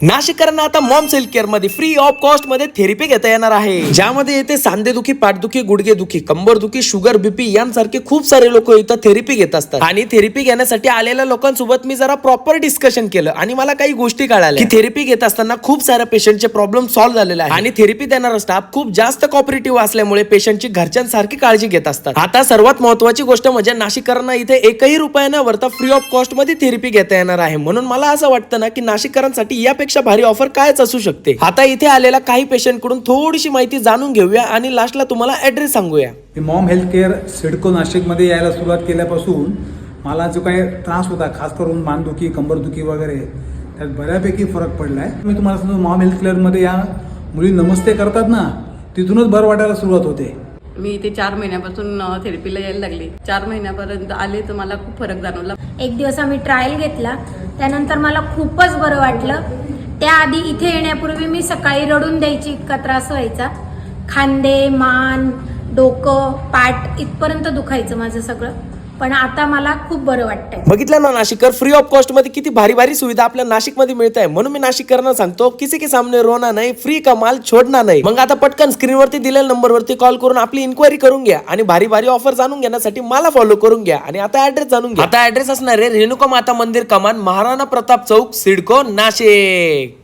नाशिककरांना आता moms health care मध्ये free of cost मध्ये थेरपी घेता येणार आहे, ज्यामध्ये येते सांधेदुखी, पाठदुखी, गुडघेदुखी, कंबरदुखी, शुगर, बीपी यांसारखे खूप सारे लोक इथं थेरपी घेत असतात. आणि थेरपी घेण्यासाठी आलेल्या लोकांसोबत मी जरा प्रॉपर डिस्कशन केलं आणि मला काही गोष्टी कळाल्या की थेरपी घेत असताना खूप साऱ्या पेशंटचे प्रॉब्लेम सॉल्व्ह झालेले आहे आणि थेरपी देणारा स्टाफ खूप जास्त कॉपरेटिव्ह असल्यामुळे पेशंटची घरच्यांसारखी काळजी घेत असतात. आता सर्वात महत्वाची गोष्ट म्हणजे नाशिककरांना इथे एकही रुपया न भरता फ्री ऑफ कॉस्ट मध्ये थेरपी घेता येणार आहे. म्हणून मला असं वाटतं ना की नाशिककरांसाठी यापेक्षा भारी ऑफर कायच असू शकते. आता इथे आलेल्या काही पेशंट कडून थोडीशी माहिती जाणून घेऊया आणि लास्टला तुम्हाला ऍड्रेस सांगूया. मॉम हेल्थ केअर सिडको नाशिकमध्ये यायला सुरुवात केल्यापासून मला जो काही त्रास होता, खास करून मानदुखी, कंबरदुखी वगैरे, त्यात बऱ्यापैकी फरक पडला आहे. मी तुम्हाला सांगतो, मॉम हेल्थ केअरमध्ये या मुली नमस्ते करतात ना, तिथूनच बरं वाटायला सुरुवात होते. मी इथे 4 महिन्यापासून थेरपीला यायला लागली. 4 महिन्यापर्यंत आले तर मला खूप फरक जाणवला. एक दिवस आम्ही ट्रायल घेतला, त्यानंतर मला खूपच बरं वाटलं. त्याआधी इथे येण्यापूर्वी मी सकाळी रडून द्यायची, इतका त्रास व्हायचा. खांदे, मान, डोकं, पाठ इथपर्यंत दुखायचं माझं सगळं. पण आता मला खूप बरं वाटतंय. बघितलं ना नाशिककर, फ्री ऑफ कॉस्ट मध्ये किती भारी भारी सुविधा आपल्या नाशिक मध्ये मिळत आहे. म्हणून मी नाशिककरांना सांगतो, किसी के सामने रोना नाही, फ्री कमाल छोडना नाही. मग आता पटकन स्क्रीनवरती दिलेल्या नंबरवरती कॉल करून आपली इन्क्वायरी करून घ्या आणि भारी भारी ऑफर जाणून घेण्यासाठी मला फॉलो करून घ्या. आणि आता ऍड्रेस जाणून घ्या. आता ऍड्रेस असणार आहे रेणुका माता मंदिर कमान, महाराणा प्रताप चौक, सिडको, नाशिक.